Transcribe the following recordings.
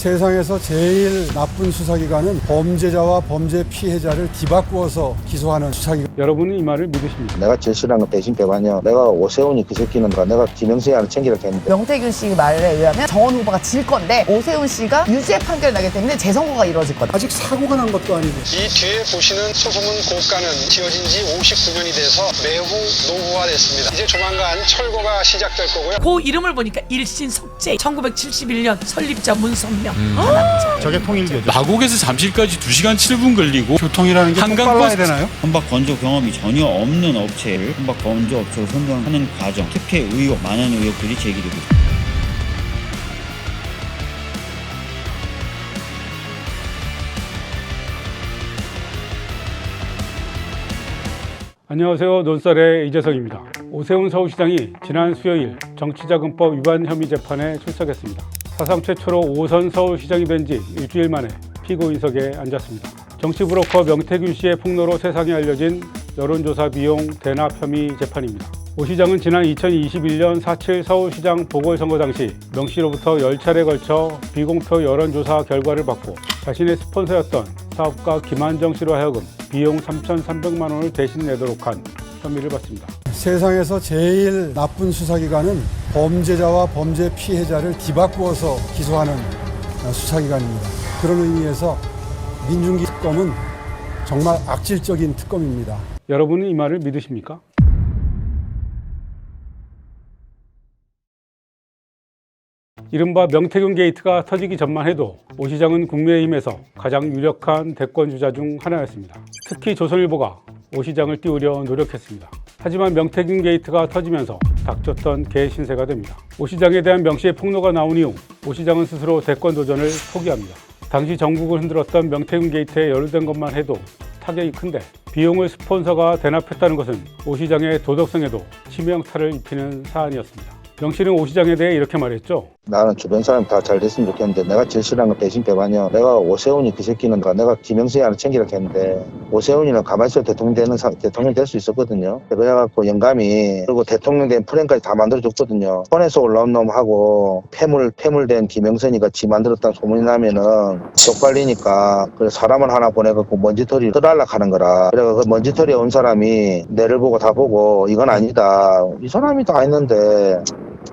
세상에서 제일 나쁜 수사기관은 범죄자와 범죄 피해자를 뒤바꾸어서 기소하는 수사기관. 여러분은 이 말을 믿으십니까? 내가 제일 싫어하는 건 배신 배반이야. 내가 오세훈이 그 새끼는 내가 김영수에 하나 챙기라 했는데. 명태균 씨 말에 의하면 정원 후보가 질 건데 오세훈 씨가 유죄 판결 나기 때문에 재선거가 이루어질 거다. 아직 사고가 난 것도 아니고. 이 뒤에 보시는 소소문 고가는 지어진 지 59년이 돼서 매우 노후화됐습니다. 이제 조만간 철거가 시작될 거고요. 그 이름을 보니까 일신석재 1971년 설립자 문선명. 저게 통일교죠. 마곡에서 잠실까지 2시간 7분 걸리고 교통이라는 게 꼭 빨라야 되나요? 선박 건조 경험이 전혀 없는 업체를 선박 건조 업체로 선정하는 과정, 특혜 의혹, 많은 의혹들이 제기되고 있습니다. 안녕하세요. 논설의 이재성입니다. 오세훈 서울시장이 지난 수요일 정치자금법 위반 혐의 재판에 출석했습니다. 사상 최초로 5선 서울시장이 된 지 일주일 만에 피고인석에 앉았습니다. 정치브로커 명태균 씨의 폭로로 세상에 알려진 여론조사 비용 대납 혐의 재판입니다. 오 시장은 지난 2021년 4.7 서울시장 보궐선거 당시 명 씨로부터 10차례 걸쳐 비공표 여론조사 결과를 받고 자신의 스폰서였던 사업가 김한정 씨로 하여금 비용 3,300만 원을 대신 내도록 한 혐의를 받습니다. 세상에서 제일 나쁜 수사기관은 범죄자와 범죄 피해자를 뒤바꾸어서 기소하는 수사기관입니다. 그런 의미에서 민중기 특검은 정말 악질적인 특검입니다. 여러분은 이 말을 믿으십니까? 이른바 명태균 게이트가 터지기 전만 해도 오 시장은 국민의힘에서 가장 유력한 대권주자 중 하나였습니다. 특히 조선일보가 오 시장을 띄우려 노력했습니다. 하지만 명태균 게이트가 터지면서 닥쳤던 개신세가 됩니다. 오 시장에 대한 명 씨의 폭로가 나온 이후 오 시장은 스스로 대권 도전을 포기합니다. 당시 전국을 흔들었던 명태균 게이트에 연루된 것만 해도 타격이 큰데 비용을 스폰서가 대납했다는 것은 오 시장의 도덕성에도 치명타를 입히는 사안이었습니다. 명 씨는 오 시장에 대해 이렇게 말했죠. 나는 주변 사람 다 잘 됐으면 좋겠는데 내가 제일 싫어하는 건 배신 배반이야. 내가 오세훈이 그 새끼는 내가 김영수에 하나 챙기라 했는데 오세훈이는 가만히 있어도 대통령 될 수 있었거든요. 그래갖고 영감이 그리고 대통령 된 프랭까지 다 만들어줬거든요. 폰에서 올라온 놈하고 폐물된 김영선이가 지 만들었다는 소문이 나면은 쪽팔리니까 그래 사람을 하나 보내갖고 먼지털이 떠달라 하는 거라. 그래서 그 먼지털이에 온 사람이 내를 보고 다 보고 이건 아니다. 이 사람이 다 했는데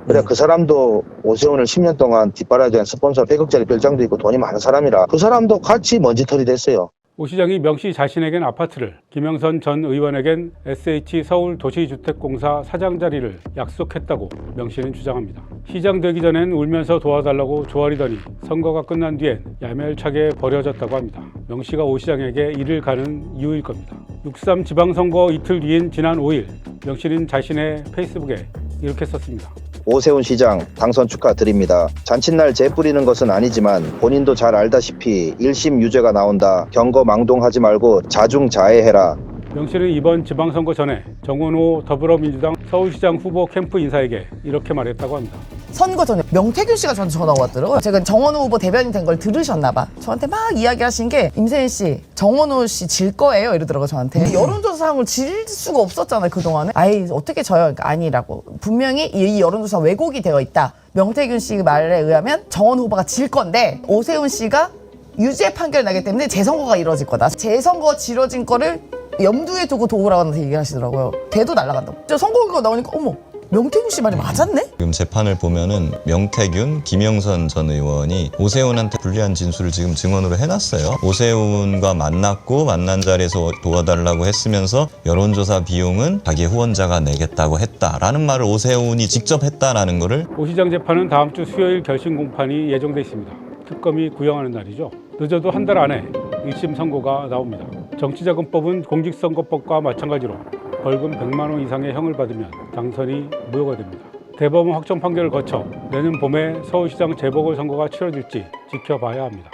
그래 그 사람도 오세훈을 10년 동안 뒷바라지 한 스폰서 100억짜리 별장도 있고 돈이 많은 사람이라 그 사람도 같이 먼지털이 됐어요. 오 시장이 명 씨 자신에겐 아파트를, 김영선 전 의원에겐 SH 서울도시주택공사 사장 자리를 약속했다고 명 씨는 주장합니다. 시장 되기 전엔 울면서 도와달라고 조아리더니 선거가 끝난 뒤엔 야멸차게 버려졌다고 합니다. 명 씨가 오 시장에게 이를 가는 이유일 겁니다. 6.3 지방선거 이틀 뒤인 지난 5일 명 씨는 자신의 페이스북에 이렇게 썼습니다. 오세훈 시장 당선 축하드립니다. 잔칫날 재 뿌리는 것은 아니지만 본인도 잘 알다시피 1심 유죄가 나온다. 경거망동하지 말고 자중자애해라. 명 씨는 이번 지방선거 전에 정원호 더불어민주당 서울시장 후보 캠프 인사에게 이렇게 말했다고 합니다. 선거 전에 명태균 씨가 저한테 전화가 왔더라고요. 제가 정원호 후보 대변인 된 걸 들으셨나 봐. 저한테 막 이야기하신 게 임세인 씨, 정원호 씨 질 거예요 이러더라고요 저한테. 여론조사상을 질 수가 없었잖아요 그동안에. 아이 어떻게 져요? 그러니까 아니라고. 분명히 이 여론조사 왜곡이 되어 있다. 명태균 씨 말에 의하면 정원호 후보가 질 건데 오세훈 씨가 유죄 판결 나기 때문에 재선거가 이루어질 거다. 재선거 치러진 거를 염두에 두고 도우라고 얘기하시더라고요. 대도 날아간다고. 저 선거 결과 나오니까 어머 명태균 씨 말이 맞았네? 지금 재판을 보면은 명태균, 김영선 전 의원이 오세훈한테 불리한 진술을 지금 증언으로 해놨어요. 오세훈과 만났고 만난 자리에서 도와달라고 했으면서 여론조사 비용은 자기 후원자가 내겠다고 했다라는 말을 오세훈이 직접 했다라는 거를. 오 시장 재판은 다음 주 수요일 결심 공판이 예정돼 있습니다. 특검이 구형하는 날이죠. 늦어도 한 달 안에 1심 선고가 나옵니다. 정치자금법은 공직선거법과 마찬가지로 벌금 100만 원 이상의 형을 받으면 당선이 무효가 됩니다. 대법원 확정 판결을 거쳐 내년 봄에 서울시장 재보궐선거가 치러질지 지켜봐야 합니다.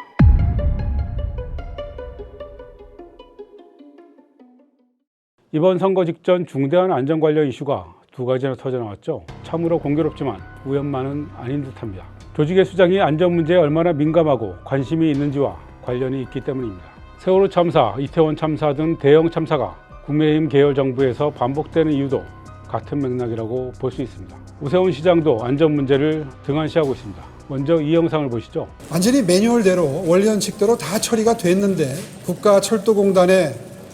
이번 선거 직전 중대한 안전 관련 이슈가 두 가지나 터져나왔죠. 참으로 공교롭지만 우연만은 아닌 듯합니다. 조직의 수장이 안전 문제에 얼마나 민감하고 관심이 있는지와 관련이 있기 때문입니다. 세월호 참사, 이태원 참사 등 대형 참사가 국민의힘 계열 정부에서 반복되는 이유도 같은 맥락이라고 볼 수 있습니다. 오세훈 시장도 안전 문제를 등한시하고 있습니다. 먼저 이 영상을 보시죠. 완전히 매뉴얼대로 원리 원칙대로 다 처리가 됐는데 국가철도공단에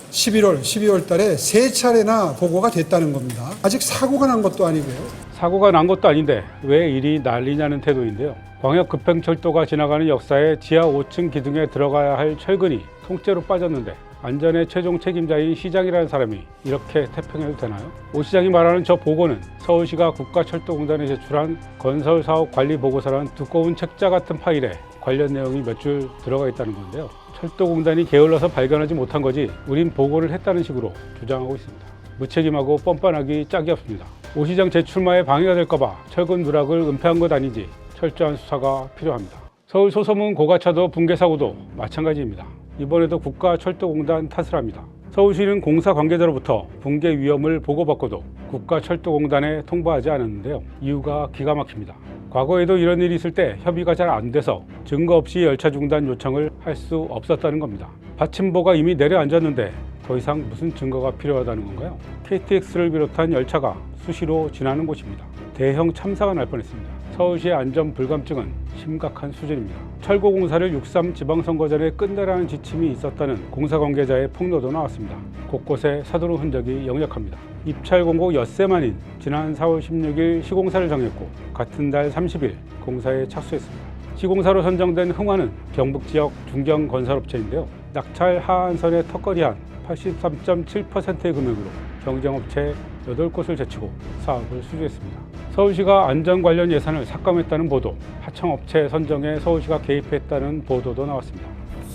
11월, 12월 달에 3차례나 보고가 됐다는 겁니다. 아직 사고가 난 것도 아니고요. 사고가 난 것도 아닌데 왜 일이 난리냐는 태도인데요. 광역급행철도가 지나가는 역사에 지하 5층 기둥에 들어가야 할 철근이 통째로 빠졌는데 안전의 최종 책임자인 시장이라는 사람이 이렇게 태평해도 되나요? 오 시장이 말하는 저 보고는 서울시가 국가철도공단에 제출한 건설사업관리보고서라는 두꺼운 책자 같은 파일에 관련 내용이 몇 줄 들어가 있다는 건데요. 철도공단이 게을러서 발견하지 못한 거지 우린 보고를 했다는 식으로 주장하고 있습니다. 무책임하고 뻔뻔하기 짝이 없습니다. 오 시장 재출마에 방해가 될까봐 철근 누락을 은폐한 것 아닌지 철저한 수사가 필요합니다. 서울 소서문 고가차도 붕괴 사고도 마찬가지입니다. 이번에도 국가철도공단 탓을 합니다. 서울시는 공사 관계자로부터 붕괴 위험을 보고받고도 국가철도공단에 통보하지 않았는데요. 이유가 기가 막힙니다. 과거에도 이런 일이 있을 때 협의가 잘 안 돼서 증거 없이 열차 중단 요청을 할 수 없었다는 겁니다. 받침보가 이미 내려앉았는데 더 이상 무슨 증거가 필요하다는 건가요? KTX를 비롯한 열차가 수시로 지나는 곳입니다. 대형 참사가 날 뻔했습니다. 서울시의 안전 불감증은 심각한 수준입니다. 철고공사를 6.3 지방선거 전에 끝내라는 지침이 있었다는 공사 관계자의 폭로도 나왔습니다. 곳곳에 사도로 흔적이 역력합니다. 입찰 공고 엿새 만인 지난 4월 16일 시공사를 정했고 같은 달 30일 공사에 착수했습니다. 시공사로 선정된 흥화는 경북 지역 중견 건설업체인데요. 낙찰 하한선의 턱걸이 한 83.7%의 금액으로 경쟁업체 8곳을 제치고 사업을 수주했습니다. 서울시가 안전 관련 예산을 삭감했다는 보도, 하청업체 선정에 서울시가 개입했다는 보도도 나왔습니다.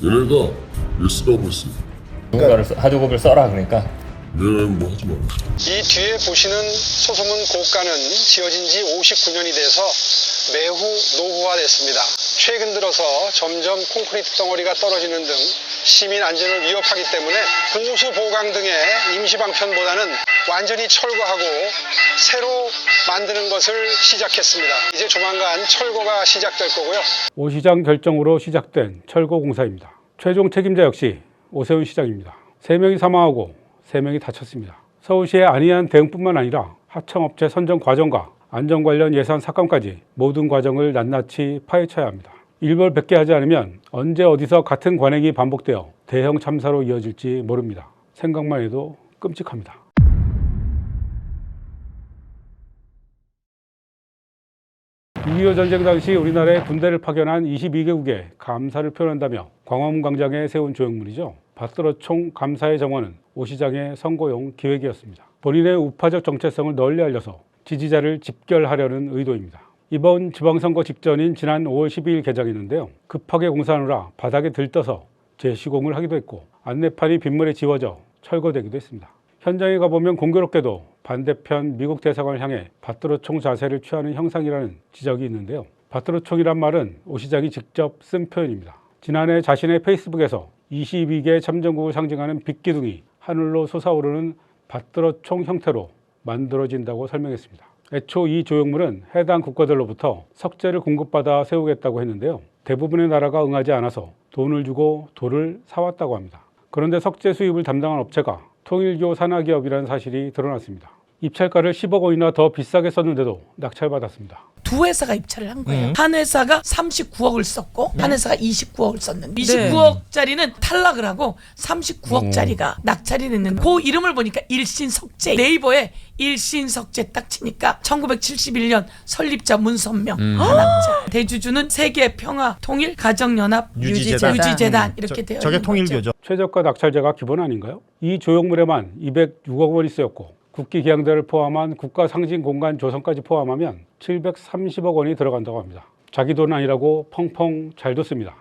얘네가 일 쓰라고 했어. 누군가를 하드급을 써라 그러니까. 얘네는 뭐 하지 마. 이 뒤에 보시는 소소문 고가는 지어진 지 59년이 돼서 매우 노후화됐습니다. 최근 들어서 점점 콘크리트 덩어리가 떨어지는 등 시민 안전을 위협하기 때문에 공수 보강 등의 임시 방편보다는 완전히 철거하고 새로 만드는 것을 시작했습니다. 이제 조만간 철거가 시작될 거고요. 오 시장 결정으로 시작된 철거 공사입니다. 최종 책임자 역시 오세훈 시장입니다. 3명이 사망하고 3명이 다쳤습니다. 서울시의 안이한 대응뿐만 아니라 하청업체 선정 과정과 안전 관련 예산 삭감까지 모든 과정을 낱낱이 파헤쳐야 합니다. 일벌백계 하지 않으면 언제 어디서 같은 관행이 반복되어 대형 참사로 이어질지 모릅니다. 생각만 해도 끔찍합니다. 6.25 전쟁 당시 우리나라에 군대를 파견한 22개국의 감사를 표현한다며 광화문 광장에 세운 조형물이죠. 밭들어총 감사의 정원은 오 시장의 선거용 기획이었습니다. 본인의 우파적 정체성을 널리 알려서 지지자를 집결하려는 의도입니다. 이번 지방선거 직전인 지난 5월 12일 개장했는데요. 급하게 공사하느라 바닥에 들떠서 재시공을 하기도 했고 안내판이 빗물에 지워져 철거되기도 했습니다. 현장에 가보면 공교롭게도 반대편 미국 대사관을 향해 밭들어총 자세를 취하는 형상이라는 지적이 있는데요. 밭들어총이란 말은 오 시장이 직접 쓴 표현입니다. 지난해 자신의 페이스북에서 22개 참전국을 상징하는 빛기둥이 하늘로 솟아오르는 밭들어총 형태로 만들어진다고 설명했습니다. 애초 이 조형물은 해당 국가들로부터 석재를 공급받아 세우겠다고 했는데요. 대부분의 나라가 응하지 않아서 돈을 주고 돌을 사왔다고 합니다. 그런데 석재 수입을 담당한 업체가 통일교 산하기업이라는 사실이 드러났습니다. 입찰가를 10억 원이나 더 비싸게 썼는데도 낙찰받았습니다. 두 회사가 입찰을 한 거예요. 한 회사가 39억을 썼고 한 회사가 29억을 썼는데 29억짜리는 탈락을 하고 39억짜리가 낙찰이 됐는데 그 이름을 보니까 일신석재, 네이버에 일신석재 딱 치니까 1971년 설립자 문선명 한학자, 대주주는 세계평화 통일 가정연합 유지재단 이렇게 되어 있는 저게 통일교죠. 거죠. 최저가 낙찰제가 기본 아닌가요? 이 조형물에만 206억 원이 쓰였고 국기 기양대를 포함한 국가 상징 공간 조성까지 포함하면 730억 원이 들어간다고 합니다. 자기 돈 아니라고 펑펑 잘 뒀습니다.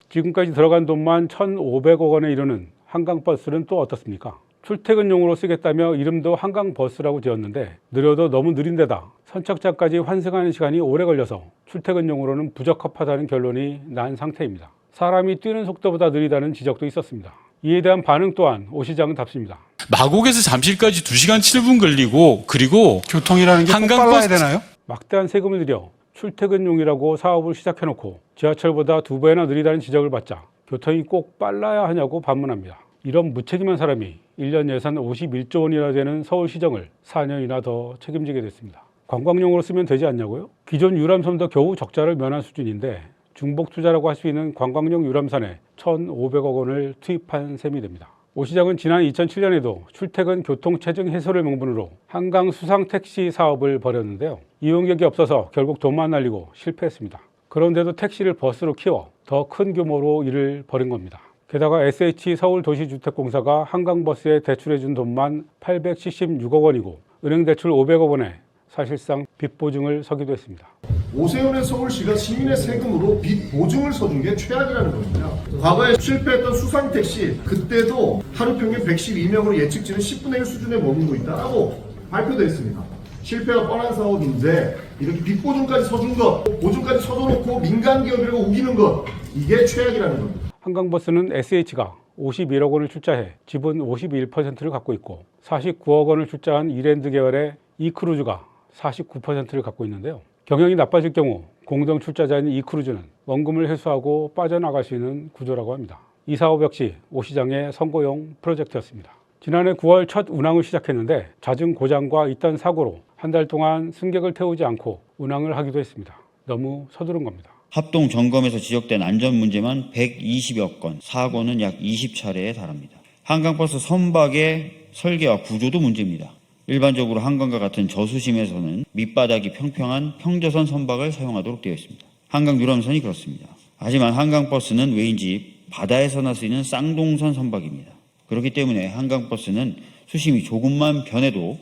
지금까지 들어간 돈만 1,500억 원에 이르는 한강버스는 또 어떻습니까? 출퇴근용으로 쓰겠다며 이름도 한강버스라고 지었는데 느려도 너무 느린 데다 선착장까지 환승하는 시간이 오래 걸려서 출퇴근용으로는 부적합하다는 결론이 난 상태입니다. 사람이 뛰는 속도보다 느리다는 지적도 있었습니다. 이에 대한 반응 또한 오 시장은 답습니다. 마곡에서 잠실까지 2시간 7분 걸리고 그리고 교통이라는 게 꼭 빨라야 되나요? 막대한 세금을 들여 출퇴근용이라고 사업을 시작해놓고 지하철보다 2배나 느리다는 지적을 받자 교통이 꼭 빨라야 하냐고 반문합니다. 이런 무책임한 사람이 1년 예산 51조 원이나 되는 서울시정을 4년이나 더 책임지게 됐습니다. 관광용으로 쓰면 되지 않냐고요? 기존 유람선도 겨우 적자를 면한 수준인데 중복 투자라고 할 수 있는 관광용 유람선에 1,500억 원을 투입한 셈이 됩니다. 오 시장은 지난 2007년에도 출퇴근 교통체증 해소를 명분으로 한강 수상택시 사업을 벌였는데요. 이용객이 없어서 결국 돈만 날리고 실패했습니다. 그런데도 택시를 버스로 키워 더 큰 규모로 일을 벌인 겁니다. 게다가 SH 서울도시주택공사가 한강버스에 대출해준 돈만 876억 원이고 은행 대출 500억 원에 사실상 빚 보증을 서기도 했습니다. 오세훈의 서울시가 시민의 세금으로 빚 보증을 서준 게 최악이라는 겁니다. 과거에 실패했던 수상택시 그때도 하루 평균 112명으로 예측치는 10분의 1 수준에 머물고 있다라고 발표됐습니다. 실패가 뻔한 사업인데 이렇게 빚 보증까지 서준 것, 보증까지 서줘놓고 민간 기업이라고 우기는 것, 이게 최악이라는 겁니다. 한강버스는 SH가 51억 원을 출자해 지분 51%를 갖고 있고 49억 원을 출자한 이랜드 계열의 이크루즈가 49%를 갖고 있는데요. 경영이 나빠질 경우 공동 출자자인 이크루즈는 원금을 회수하고 빠져나갈 수 있는 구조라고 합니다. 이 사업 역시 오 시장의 선거용 프로젝트였습니다. 지난해 9월 첫 운항을 시작했는데 잦은 고장과 잇따른 사고로 한 달 동안 승객을 태우지 않고 운항을 하기도 했습니다. 너무 서두른 겁니다. 합동 점검에서 지적된 안전 문제만 120여 건, 사고는 약 20차례에 달합니다. 한강버스 선박의 설계와 구조도 문제입니다. 일반적으로 한강과 같은 저수심에서는 밑바닥이 평평한 평저선 선박을 사용하도록 되어 있습니다. 한강 유람선이 그렇습니다. 하지만 한강버스는 왜인지 바다에서나 쓰이는 쌍동선 선박입니다. 그렇기 때문에 한강버스는 수심이 조금만 변해도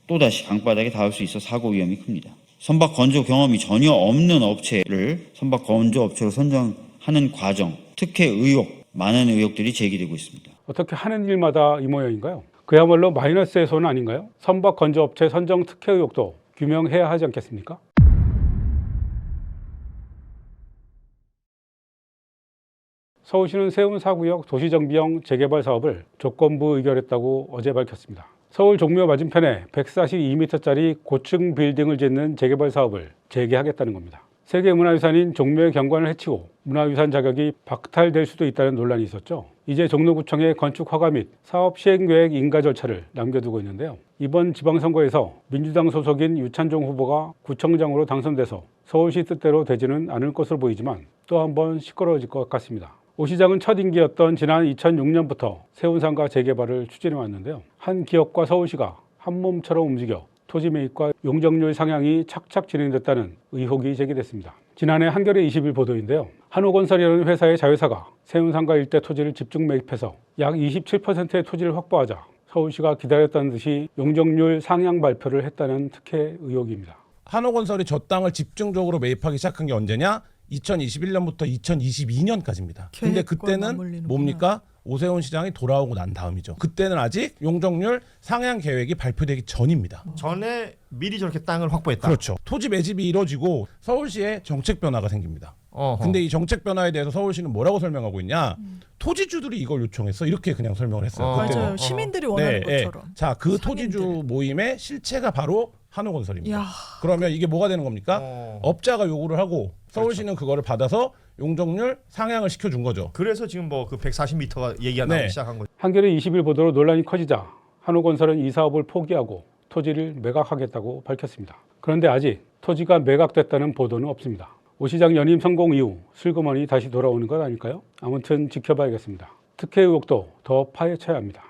또다시 강바닥에 닿을 수 있어 사고 위험이 큽니다. 선박 건조 경험이 전혀 없는 업체를 선박 건조 업체로 선정하는 과정, 특혜 의혹, 많은 의혹들이 제기되고 있습니다. 어떻게 하는 일마다 이 모양인가요? 그야말로 마이너스의 손 아닌가요? 선박 건조업체 선정 특혜 의혹도 규명해야 하지 않겠습니까? 서울시는 세운 4구역 도시정비형 재개발 사업을 조건부 의결했다고 어제 밝혔습니다. 서울 종묘 맞은편에 142m짜리 고층 빌딩을 짓는 재개발 사업을 재개하겠다는 겁니다. 세계문화유산인 종묘의 경관을 해치고 문화유산 자격이 박탈될 수도 있다는 논란이 있었죠. 이제 종로구청에 건축 허가 및 사업 시행계획 인가 절차를 남겨두고 있는데요. 이번 지방선거에서 민주당 소속인 유찬종 후보가 구청장으로 당선돼서 서울시 뜻대로 되지는 않을 것으로 보이지만 또 한 번 시끄러워질 것 같습니다. 오 시장은 첫 임기였던 지난 2006년부터 세운상가 재개발을 추진해 왔는데요. 한 기업과 서울시가 한 몸처럼 움직여 토지 매입과 용적률 상향이 착착 진행됐다는 의혹이 제기됐습니다. 지난해 한겨레 20일 보도인데요. 한호건설이라는 회사의 자회사가 세운상가 일대 토지를 집중 매입해서 약 27%의 토지를 확보하자 서울시가 기다렸다는 듯이 용적률 상향 발표를 했다는 특혜 의혹입니다. 한호건설이 저 땅을 집중적으로 매입하기 시작한 게 언제냐? 2021년부터 2022년까지입니다. 근데 그때는 뭡니까? 오세훈 시장이 돌아오고 난 다음이죠. 그때는 아직 용적률 상향 계획이 발표되기 전입니다. 전에 미리 저렇게 땅을 확보했다. 그렇죠. 토지 매집이 이루어지고 서울시에 정책 변화가 생깁니다. 근데 이 정책 변화에 대해서 서울시는 뭐라고 설명하고 있냐? 토지주들이 이걸 요청했어. 이렇게 그냥 설명을 했어요. 맞아요. 시민들이 원하는 것처럼. 자, 그 토지주 모임의 실체가 바로 한호건설입니다. 그러면 이게 뭐가 되는 겁니까? 업자가 요구를 하고 서울시는 그거를 받아서 용적률 상향을 시켜준 거죠. 그래서 지금 뭐 그 140m가 얘기가 나오기 시작한 거죠. 한겨레 20일 보도로 논란이 커지자 한호건설은 이 사업을 포기하고 토지를 매각하겠다고 밝혔습니다. 그런데 아직 토지가 매각됐다는 보도는 없습니다. 오 시장 연임 성공 이후 슬그머니 다시 돌아오는 것 아닐까요? 아무튼 지켜봐야겠습니다. 특혜 의혹도 더 파헤쳐야 합니다.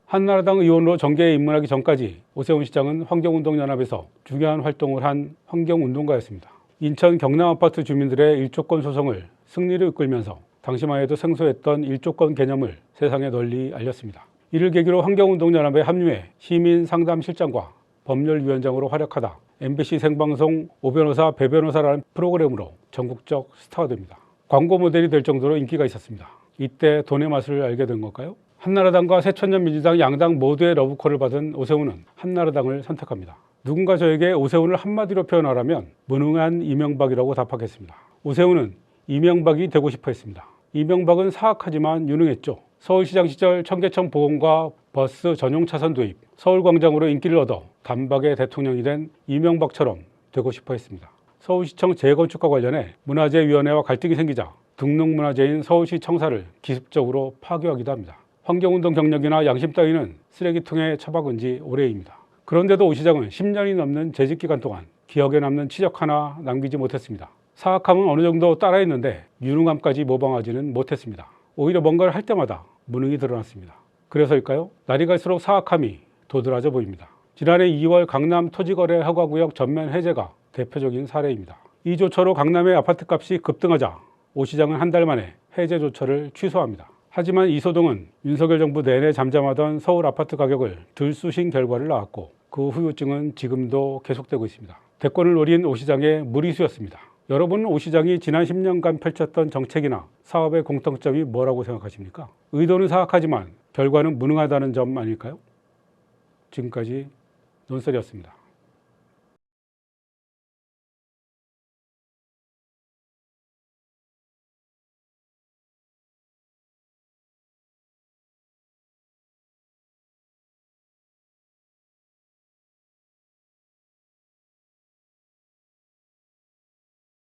한나라당 의원으로 정계에 입문하기 전까지 오세훈 시장은 환경운동연합에서 중요한 활동을 한 환경운동가였습니다. 인천 경남아파트 주민들의 일조권 소송을 승리로 이끌면서 당시만 해도 생소했던 일조권 개념을 세상에 널리 알렸습니다. 이를 계기로 환경운동연합에 합류해 시민상담실장과 법률위원장으로 활약하다 MBC 생방송 오변호사 배변호사라는 프로그램으로 전국적 스타가 됩니다. 광고 모델이 될 정도로 인기가 있었습니다. 이때 돈의 맛을 알게 된 걸까요? 한나라당과 새천년민주당 양당 모두의 러브콜을 받은 오세훈은 한나라당을 선택합니다. 누군가 저에게 오세훈을 한마디로 표현하라면 무능한 이명박이라고 답하겠습니다. 오세훈은 이명박이 되고 싶어 했습니다. 이명박은 사악하지만 유능했죠. 서울시장 시절 청계천 복원과 버스 전용 차선 도입, 서울광장으로 인기를 얻어 단박에 대통령이 된 이명박처럼 되고 싶어 했습니다. 서울시청 재건축과 관련해 문화재위원회와 갈등이 생기자 등록문화재인 서울시 청사를 기습적으로 파괴하기도 합니다. 환경운동 경력이나 양심 따위는 쓰레기통에 처박은 지 오래입니다. 그런데도 오 시장은 10년이 넘는 재직 기간 동안 기억에 남는 치적 하나 남기지 못했습니다. 사악함은 어느 정도 따라했는데 유능함까지 모방하지는 못했습니다. 오히려 뭔가를 할 때마다 무능이 드러났습니다. 그래서일까요? 날이 갈수록 사악함이 도드라져 보입니다. 지난해 2월 강남 토지거래 허가구역 전면 해제가 대표적인 사례입니다. 이 조처로 강남의 아파트값이 급등하자 오 시장은 한 달 만에 해제 조처를 취소합니다. 하지만 이 소동은 윤석열 정부 내내 잠잠하던 서울 아파트 가격을 들쑤신 결과를 낳았고 그 후유증은 지금도 계속되고 있습니다. 대권을 노린 오 시장의 무리수였습니다. 여러분은 오 시장이 지난 10년간 펼쳤던 정책이나 사업의 공통점이 뭐라고 생각하십니까? 의도는 사악하지만 결과는 무능하다는 점 아닐까요? 지금까지 논설이었습니다.